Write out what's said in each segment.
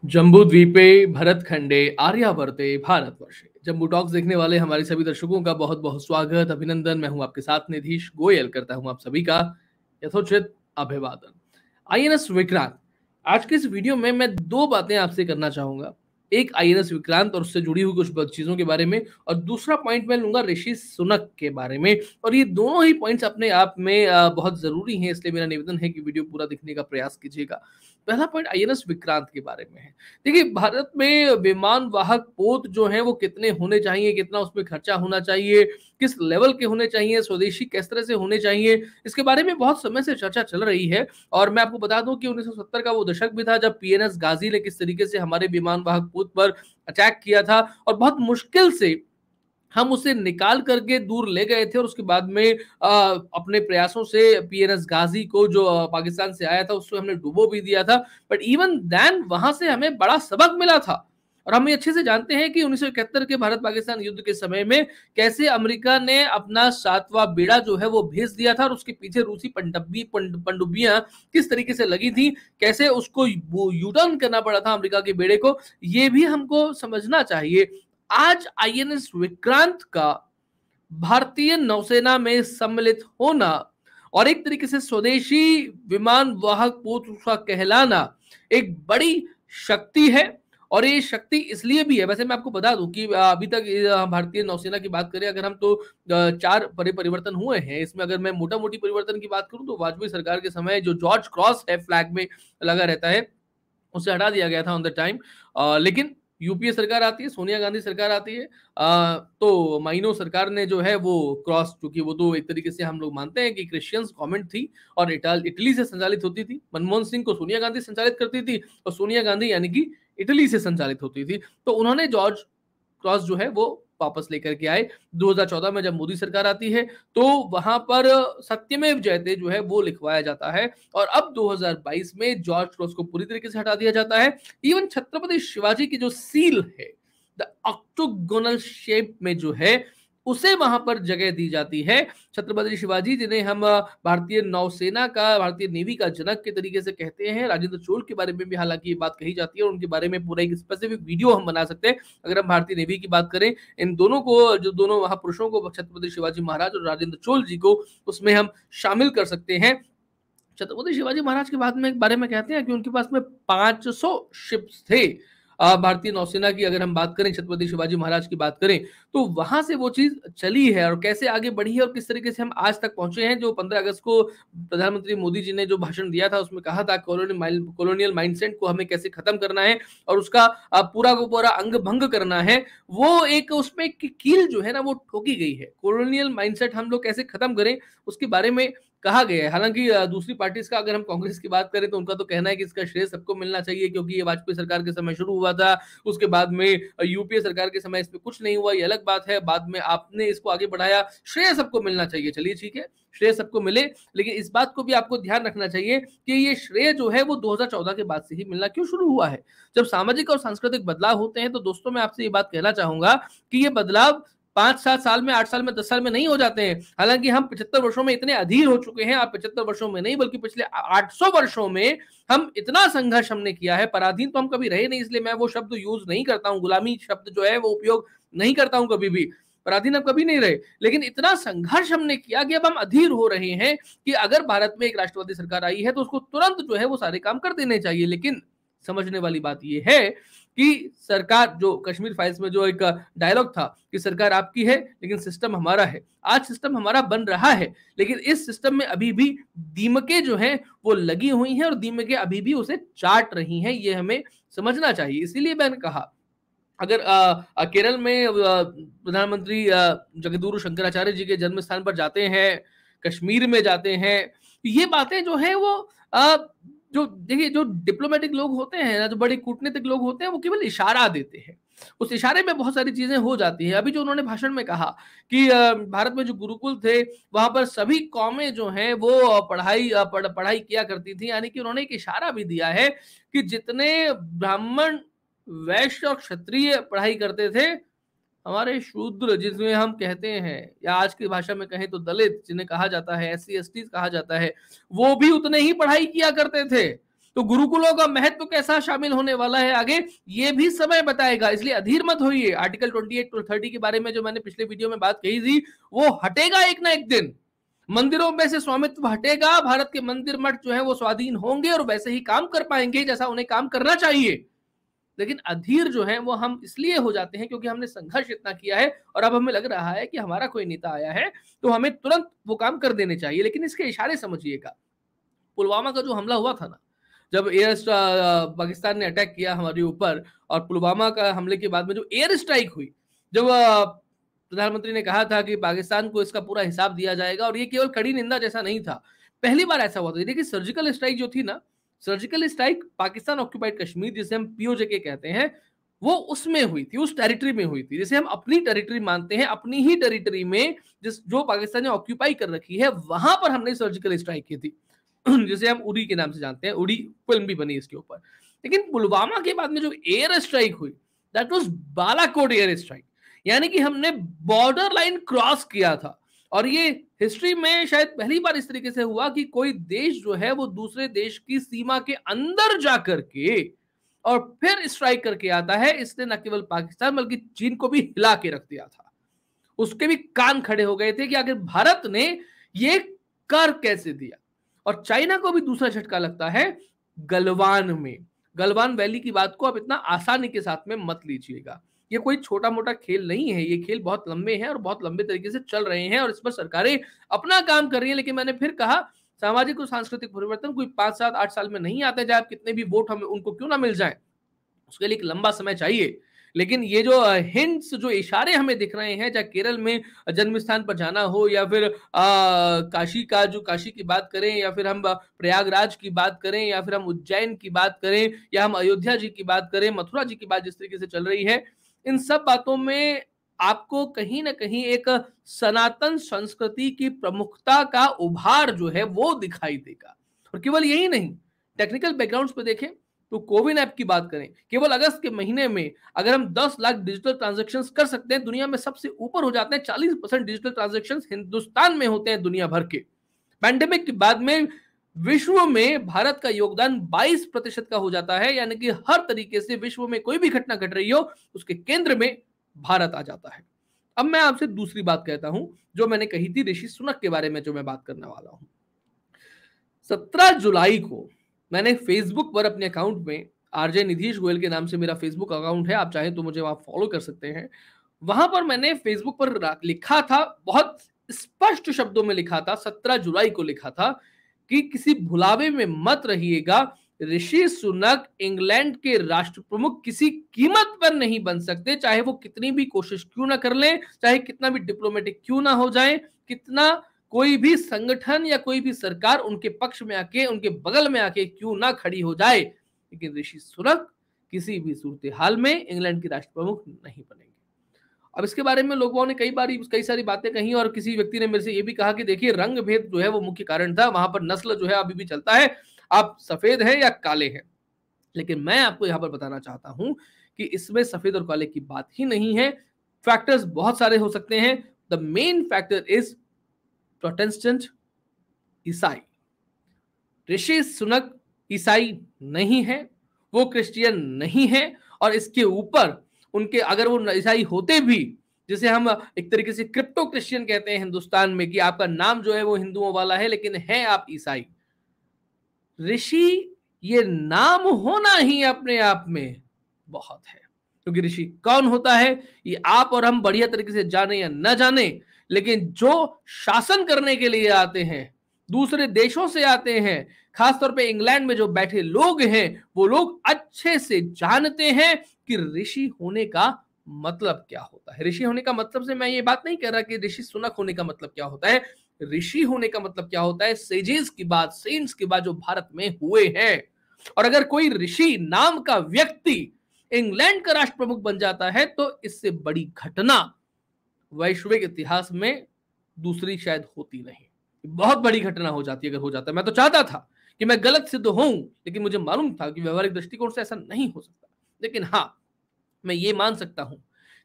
जम्बू द्वीपे भरतखंडे आर्यावर्ते भारतवर्षे। जम्बू टॉक्स देखने वाले हमारे सभी दर्शकों का बहुत बहुत स्वागत, अभिनंदन। मैं हूं आपके साथ निधीश गोयल, करता हूं आप सभी का यथोचित अभिवादन। आईएनएस विक्रांत, आज के इस वीडियो में मैं दो बातें आपसे करना चाहूंगा। एक आईएनएस विक्रांत और उससे जुड़ी हुई कुछ चीजों के बारे में, और दूसरा पॉइंट मैं लूंगा ऋषि सुनक के बारे में। और ये दोनों ही पॉइंट्स अपने आप में बहुत जरूरी हैं, इसलिए मेरा निवेदन है कि वीडियो पूरा देखने का प्रयास कीजिएगा। पहला पॉइंट आईएनएस विक्रांत के बारे में है। देखिए, भारत में विमान वाहक पोत जो है वो कितने होने चाहिए, कितना उसमें खर्चा होना चाहिए, किस लेवल के होने चाहिए, स्वदेशी किस तरह से होने चाहिए, इसके बारे में बहुत समय से चर्चा चल रही है। और मैं आपको बता दूं कि 1970 का वो दशक भी था जब पीएनएस गाजी ने किस तरीके से हमारे विमान वाहक पोत पर अटैक किया था, और बहुत मुश्किल से हम उसे निकाल करके दूर ले गए थे। और उसके बाद में अपने प्रयासों से पीएनएस गाजी को, जो पाकिस्तान से आया था, उसको हमने डुबो भी दिया था। बट इवन देन वहां से हमें बड़ा सबक मिला था। और हम ये अच्छे से जानते हैं कि 1971 के भारत पाकिस्तान युद्ध के समय में कैसे अमेरिका ने अपना 7वां बेड़ा जो है वो भेज दिया था, और उसके पीछे रूसी पनडुब्बियां किस तरीके से लगी थी, कैसे उसको यू टर्न करना पड़ा था अमेरिका के बेड़े को, ये भी हमको समझना चाहिए। आज आईएनएस विक्रांत का भारतीय नौसेना में सम्मिलित होना और एक तरीके से स्वदेशी विमान वाहक पोत का कहलाना एक बड़ी शक्ति है। और ये शक्ति इसलिए भी है, वैसे मैं आपको बता दूं कि अभी तक भारतीय नौसेना की बात करें अगर हम, तो 4 बड़े परिवर्तन हुए हैं। इसमें अगर मैं मोटा मोटी परिवर्तन की बात करूं तो वाजपेयी सरकार के समय जो जॉर्ज क्रॉस है फ्लैग में लगा रहता है, उसे हटा दिया गया था ऑन द टाइम। लेकिन यूपीए सरकार आती है, सोनिया गांधी सरकार आती है, तो माइनो सरकार ने जो है वो क्रॉस, चूंकि वो तो एक तरीके से हम लोग मानते हैं कि क्रिश्चियंस गवर्नमेंट थी और इटली से संचालित होती थी। मनमोहन सिंह को सोनिया गांधी संचालित करती थी, और सोनिया गांधी यानी कि इटली से संचालित होती थी। तो उन्होंने जॉर्ज क्रॉस जो है वो वापस लेकर के आए। 2014 में जब मोदी सरकार आती है तो वहां पर सत्यमेव जयते जो है वो लिखवाया जाता है, और अब 2022 में जॉर्ज क्रॉस को पूरी तरीके से हटा दिया जाता है। इवन छत्रपति शिवाजी की जो सील है, द ऑक्टोगोनल शेप में जो है, उसे वहां पर जगह दी जाती है। छत्रपति शिवाजी, जिन्हें हम भारतीय नौसेना का, भारतीय नेवी का जनक के तरीके से कहते हैं, राजेंद्र चोल के बारे में भी हालांकि ये बात कही जाती है, और उनके बारे में पूरा एक स्पेसिफिक वीडियो हम बना सकते हैं अगर हम भारतीय नेवी की बात करें। इन दोनों को, जो दोनों महापुरुषों को, छत्रपति शिवाजी महाराज और राजेंद्र चोल जी को, उसमें हम शामिल कर सकते हैं। छत्रपति शिवाजी महाराज के बारे में कहते हैं कि उनके पास में 500 शिप्स थे। भारतीय नौसेना की अगर हम बात करें, छत्रपति शिवाजी महाराज की बात करें, तो वहां से वो चीज चली है और कैसे आगे बढ़ी है और किस तरीके से हम आज तक पहुंचे हैं। जो 15 अगस्त को प्रधानमंत्री मोदी जी ने जो भाषण दिया था, उसमें कहा था कॉलोनियल माइंडसेट को हमें कैसे खत्म करना है और उसका पूरा को पूरा अंग भंग करना है। वो एक उसमें कील जो है ना वो ठोकी गई है। कॉलोनियल माइंडसेट हम लोग कैसे खत्म करें उसके बारे में कहा गया है। हालांकि दूसरी पार्टीज का, अगर हम कांग्रेस की बात करें, तो उनका तो कहना है कि इसका श्रेय सबको मिलना चाहिए, क्योंकि ये वाजपेयी सरकार के समय शुरू हुआ था। उसके बाद में यूपीए सरकार के समय इसमें कुछ नहीं हुआ, ये अलग बात है। बाद में आपने इसको आगे बढ़ाया, श्रेय सबको मिलना चाहिए। चलिए ठीक है, श्रेय सबको मिले, लेकिन इस बात को भी आपको ध्यान रखना चाहिए कि ये श्रेय जो है वो 2014 के बाद से ही मिलना क्यों शुरू हुआ है। जब सामाजिक और सांस्कृतिक बदलाव होते हैं तो दोस्तों मैं आपसे ये बात कहना चाहूंगा कि ये बदलाव 5-7 साल में, 8 साल में, 10 साल में नहीं हो जाते हैं। हालांकि हम 75 वर्षों में इतने अधीर हो चुके हैं, आप 75 वर्षों में नहीं बल्कि पिछले 800 वर्षों में हम इतना संघर्ष हमने किया है। पराधीन तो हम कभी रहे नहीं, इसलिए मैं वो शब्द यूज नहीं करता हूं, गुलामी शब्द जो है वो उपयोग नहीं करता हूं कभी भी। पराधीन हम कभी नहीं रहे, लेकिन इतना संघर्ष हमने किया कि अब हम अधीर हो रहे हैं कि अगर भारत में एक राष्ट्रवादी सरकार आई है तो उसको तुरंत जो है वो सारे काम कर देने चाहिए। लेकिन समझने वाली बात यह है कि सरकार, जो कश्मीर फाइल्स में जो एक डायलॉग था कि सरकार आपकी है लेकिन सिस्टम हमारा है, आज सिस्टम हमारा बन रहा है, लेकिन इस सिस्टम में अभी भी दीमकें जो हैं वो लगी हुई हैं और दीमकें अभी भी उसे चाट रही हैं। ये हमें समझना चाहिए। इसीलिए मैंने कहा, अगर केरल में प्रधानमंत्री जगदगुरु शंकराचार्य जी के जन्म स्थान पर जाते हैं, कश्मीर में जाते हैं, ये बातें जो है वो जो देखिए, जो डिप्लोमेटिक लोग होते हैं ना, जो बड़े कूटनीतिक लोग होते हैं, वो केवल इशारा देते हैं। उस इशारे में बहुत सारी चीजें हो जाती है। अभी जो उन्होंने भाषण में कहा कि भारत में जो गुरुकुल थे वहां पर सभी कौमें जो हैं वो पढ़ाई किया करती थी, यानी कि उन्होंने एक इशारा भी दिया है कि जितने ब्राह्मण, वैश्य और क्षत्रिय पढ़ाई करते थे, हमारे शूद्र, जिसमें हम कहते हैं, या आज की भाषा में कहें तो दलित जिन्हें कहा जाता है, SC ST कहा जाता है, वो भी उतने ही पढ़ाई किया करते थे। तो गुरुकुलों का महत्व कैसा शामिल होने वाला है आगे, ये भी समय बताएगा, इसलिए अधीर मत होइए। आर्टिकल 28 और 30 के बारे में जो मैंने पिछले वीडियो में बात कही थी, वो हटेगा एक ना एक दिन। मंदिरों में से स्वामित्व हटेगा, भारत के मंदिर मठ जो है वो स्वाधीन होंगे और वैसे ही काम कर पाएंगे जैसा उन्हें काम करना चाहिए। लेकिन अधीर जो है वो हम इसलिए हो जाते हैं क्योंकि हमने संघर्ष इतना किया है और अब हमें लग रहा है कि हमारा कोई नेता आया है तो हमें तुरंत वो काम कर देने चाहिए। लेकिन इसके इशारे समझिएगा। पुलवामा का जो हमला हुआ था ना, जब पाकिस्तान ने अटैक किया हमारे ऊपर, और पुलवामा का हमले के बाद में जो एयर स्ट्राइक हुई, जब प्रधानमंत्री ने कहा था कि पाकिस्तान को इसका पूरा हिसाब दिया जाएगा, और ये केवल कड़ी निंदा जैसा नहीं था, पहली बार ऐसा हुआ था। देखिए सर्जिकल स्ट्राइक जो थी ना, surgical strike Pakistan occupied Kashmir जिसे हम पीओजे कहते हैं, वो उसमें हुई थी, उस टेरिटरी में हुई थी जिसे हम अपनी टेरिटरी मानते हैं। अपनी ही टेरिटरी में जो पाकिस्तान ने ऑक्यूपाई कर रखी है, वहां पर हमने सर्जिकल स्ट्राइक की थी जिसे हम उड़ी के नाम से जानते हैं। उड़ी फिल्म भी बनी इसके ऊपर। लेकिन पुलवामा के बाद में जो एयर स्ट्राइक हुई, that was Balakot air strike, यानी कि हमने बॉर्डर लाइन क्रॉस किया था। और ये हिस्ट्री में शायद पहली बार इस तरीके से हुआ कि कोई देश जो है वो दूसरे देश की सीमा के अंदर जाकर के और फिर स्ट्राइक करके आता है। इसने न केवल पाकिस्तान बल्कि चीन को भी हिला के रख दिया था। उसके भी कान खड़े हो गए थे कि आखिर भारत ने ये कर कैसे दिया। और चाइना को भी दूसरा झटका लगता है गलवान में। गलवान वैली की बात को अब इतना आसानी के साथ में मत लीजिएगा। ये कोई छोटा मोटा खेल नहीं है, ये खेल बहुत लंबे हैं और बहुत लंबे तरीके से चल रहे हैं और इस पर सरकारें अपना काम कर रही हैं। लेकिन मैंने फिर कहा, सामाजिक और सांस्कृतिक परिवर्तन कोई 5 7 8 साल में नहीं आते, चाहे आप कितने भी वोट हमें उनको क्यों ना मिल जाए, उसके लिए एक लंबा समय चाहिए। लेकिन ये जो हिंट्स, जो इशारे हमें दिख रहे हैं, चाहे केरल में जन्म स्थान पर जाना हो या फिर काशी का, जो काशी की बात करें, या फिर हम प्रयागराज की बात करें, या फिर हम उज्जैन की बात करें, या हम अयोध्या जी की बात करें, मथुरा जी की बात जिस तरीके से चल रही है, इन सब बातों में आपको कहीं ना कहीं एक सनातन संस्कृति की प्रमुखता का उभार जो है वो दिखाई देगा। और केवल यही नहीं, टेक्निकल बैकग्राउंड्स पे देखें तो कोविन ऐप की बात करें, केवल अगस्त के महीने में अगर हम 10 लाख डिजिटल ट्रांजैक्शंस कर सकते हैं, दुनिया में सबसे ऊपर हो जाते हैं। 40% डिजिटल ट्रांजैक्शंस हिंदुस्तान में होते हैं दुनिया भर के। पैंडेमिक के बाद में विश्व में भारत का योगदान 22% का हो जाता है, यानी कि हर तरीके से विश्व में कोई भी घटना घट रही हो उसके केंद्र में भारत आ जाता है। अब मैं आपसे दूसरी बात कहता हूं, जो मैंने कही थी ऋषि सुनक के बारे में, जो मैं बात करने वाला हूं। 17 जुलाई को मैंने फेसबुक पर अपने अकाउंट में, आरजे निधीश गोयल के नाम से मेरा फेसबुक अकाउंट है, आप चाहें तो मुझे वहां फॉलो कर सकते हैं। वहां पर मैंने फेसबुक पर लिखा था, बहुत स्पष्ट शब्दों में लिखा था, 17 जुलाई को लिखा था कि किसी भुलावे में मत रहिएगा, ऋषि सुनक इंग्लैंड के राष्ट्र प्रमुख किसी कीमत पर नहीं बन सकते, चाहे वो कितनी भी कोशिश क्यों ना कर लें, चाहे कितना भी डिप्लोमेटिक क्यों ना हो जाए, कितना कोई भी संगठन या कोई भी सरकार उनके पक्ष में आके, उनके बगल में आके क्यों ना खड़ी हो जाए, लेकिन ऋषि सुनक किसी भी सूरत हाल में इंग्लैंड के राष्ट्र प्रमुख नहीं बनेंगे। अब इसके बारे में लोगों ने कई सारी बातें कही, और किसी व्यक्ति ने मेरे से ये भी कहा कि देखिए रंग भेद जो है वो मुख्य कारण था, वहां पर नस्ल जो है अभी भी चलता है, आप सफेद हैं या काले हैं। लेकिन मैं आपको यहां पर बताना चाहता हूं कि इसमें सफेद और काले की बात ही नहीं है। फैक्टर्स बहुत सारे हो सकते हैं। The main factor is Protestant, ईसाई। ऋषि सुनक ईसाई नहीं है, वो क्रिश्चियन नहीं है, और इसके ऊपर उनके, अगर वो ईसाई होते भी, जिसे हम एक तरीके से क्रिप्टो क्रिश्चियन कहते हैं हिंदुस्तान में, कि आपका नाम जो है वो हिंदुओं वाला है लेकिन है आप ईसाई। ऋषि ये नाम होना ही अपने आप में बहुत है, क्योंकि ऋषि कौन होता है ये आप और हम बढ़िया तरीके से जाने या न जाने, लेकिन जो शासन करने के लिए आते हैं, दूसरे देशों से आते हैं, खासतौर पे इंग्लैंड में जो बैठे लोग हैं, वो लोग अच्छे से जानते हैं कि ऋषि होने का मतलब क्या होता है। ऋषि होने का मतलब से मैं ये बात नहीं कह रहा कि ऋषि सुनक होने का मतलब क्या होता है। ऋषि होने का मतलब क्या होता है, सेजेस की बात, सेंट्स की बात जो भारत में हुए हैं। और अगर कोई ऋषि नाम का व्यक्ति इंग्लैंड का राष्ट्र प्रमुख बन जाता है तो इससे बड़ी घटना वैश्विक इतिहास में दूसरी शायद होती नहीं। बहुत बड़ी घटना हो जाती है अगर हो जाता है। मैं तो चाहता था कि मैं गलत सिद्ध हूं, लेकिन मुझे मालूम था कि व्यवहारिक दृष्टिकोण से ऐसा नहीं हो सकता। लेकिन हाँ, मैं ये मान सकता हूं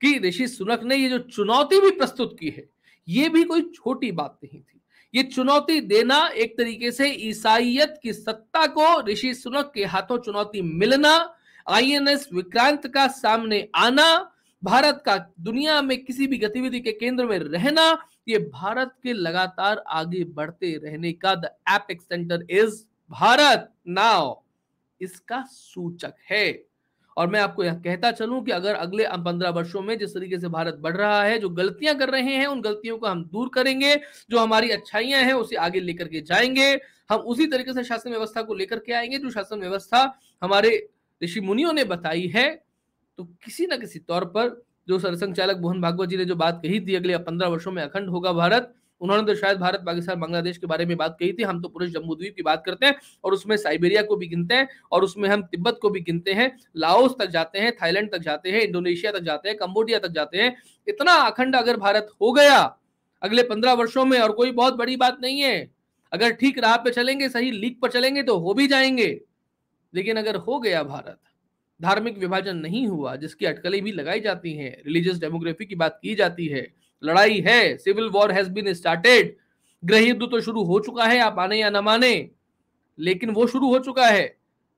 कि ऋषि सुनक ने ये जो चुनौती भी प्रस्तुत की है, ये भी कोई छोटी बात नहीं थी। ये चुनौती देना एक तरीके से ईसाइयत की सत्ता को ऋषि सुनक के हाथों चुनौती मिलना, आईएनएस विक्रांत का सामने आना, भारत का दुनिया में किसी भी गतिविधि के केंद्र में रहना, ये भारत के लगातार आगे बढ़ते रहने का the epic centre is Bharat now इसका सूचक है। और मैं आपको यह कहता चलूं कि अगर अगले 15 वर्षों में जिस तरीके से भारत बढ़ रहा है, जो गलतियां कर रहे हैं उन गलतियों को हम दूर करेंगे, जो हमारी अच्छाइयां हैं उसे आगे लेकर के जाएंगे, हम उसी तरीके से शासन व्यवस्था को लेकर के आएंगे जो शासन व्यवस्था हमारे ऋषि मुनियों ने बताई है, तो किसी ना किसी तौर पर जो सरसंघ चालक मोहन भागवत जी ने जो बात कही थी अगले 15 वर्षों में अखंड होगा भारत, उन्होंने तो शायद भारत पाकिस्तान बांग्लादेश के बारे में बात कही थी, हम तो पूरे जम्मू द्वीप की बात करते हैं और उसमें साइबेरिया को भी गिनते हैं और उसमें हम तिब्बत को भी गिनते हैं, लाओस तक जाते हैं, थाईलैंड तक जाते हैं, इंडोनेशिया तक जाते हैं, कंबोडिया तक जाते हैं। इतना अखंड अगर भारत हो गया अगले 15 वर्षों में, और कोई बहुत बड़ी बात नहीं है, अगर ठीक राह पे चलेंगे, सही लीक पर चलेंगे तो हो भी जाएंगे। लेकिन अगर हो गया भारत, धार्मिक विभाजन नहीं हुआ जिसकी अटकलें भी लगाई जाती हैं, रिलीजियस डेमोग्राफी की बात की जाती है, लड़ाई है, civil war has been started, गृह युद्ध तो शुरू हो चुका है, आप माने या न माने, लेकिन वो शुरू हो चुका है।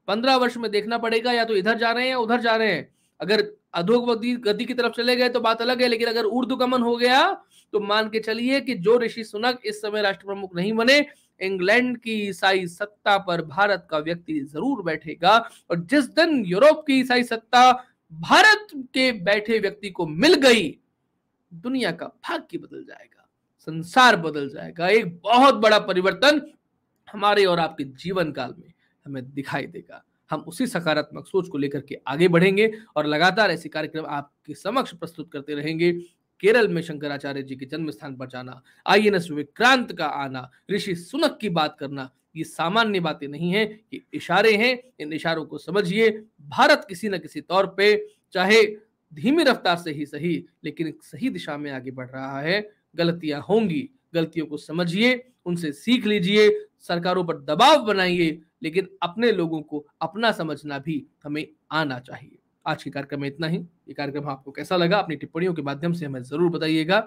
15 वर्ष में देखना पड़ेगा या तो इधर जा रहे हैं या उधर जा रहे हैं। अगर अधोगति गति की तरफ चले गए तो बात अलग है, लेकिन अगर ऊर्ध्वगमन हो गया तो मान के चलिए कि जो ऋषि सुनक इस समय राष्ट्र प्रमुख नहीं बने, इंग्लैंड की ईसाई सत्ता पर भारत का व्यक्ति जरूर बैठेगा। और जिस दिन यूरोप की ईसाई सत्ता भारत के बैठे व्यक्ति को मिल गई, दुनिया का भाग्य बदल जाएगा, संसार बदल जाएगा, एक बहुत बड़ा परिवर्तन हमारे और आपके जीवन काल में हमें दिखाई देगा। हम उसी सकारात्मक सोच को लेकर के आगे बढ़ेंगे और लगातार ऐसे कार्यक्रम आपके समक्ष प्रस्तुत करते रहेंगे। केरल में शंकराचार्य जी के जन्म स्थान पर जाना, आईएनएस विक्रांत का आना, ऋषि सुनक की बात करना, ये सामान्य बातें नहीं है, ये इशारे हैं। इन इशारों को समझिए। भारत किसी न किसी तौर पे, चाहे धीमी रफ्तार से ही सही, लेकिन एक सही दिशा में आगे बढ़ रहा है। गलतियां होंगी, गलतियों को समझिए, उनसे सीख लीजिए, सरकारों पर दबाव बनाइए, लेकिन अपने लोगों को अपना समझना भी हमें आना चाहिए। आज के कार्यक्रम में इतना ही। ये कार्यक्रम आपको कैसा लगा अपनी टिप्पणियों के माध्यम से हमें जरूर बताइएगा।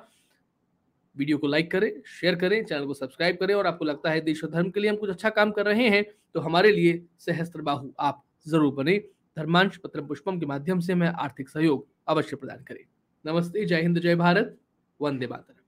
वीडियो को लाइक करें, शेयर करें, चैनल को सब्सक्राइब करें, और आपको लगता है देश और धर्म के लिए हम कुछ अच्छा काम कर रहे हैं तो हमारे लिए सहस्त्रबाहु आप जरूर बने। धर्मांश पत्रम पुष्पम के माध्यम से हमें आर्थिक सहयोग अवश्य प्रदान करें। नमस्ते, जय हिंद, जय भारत, वंदे मातरम।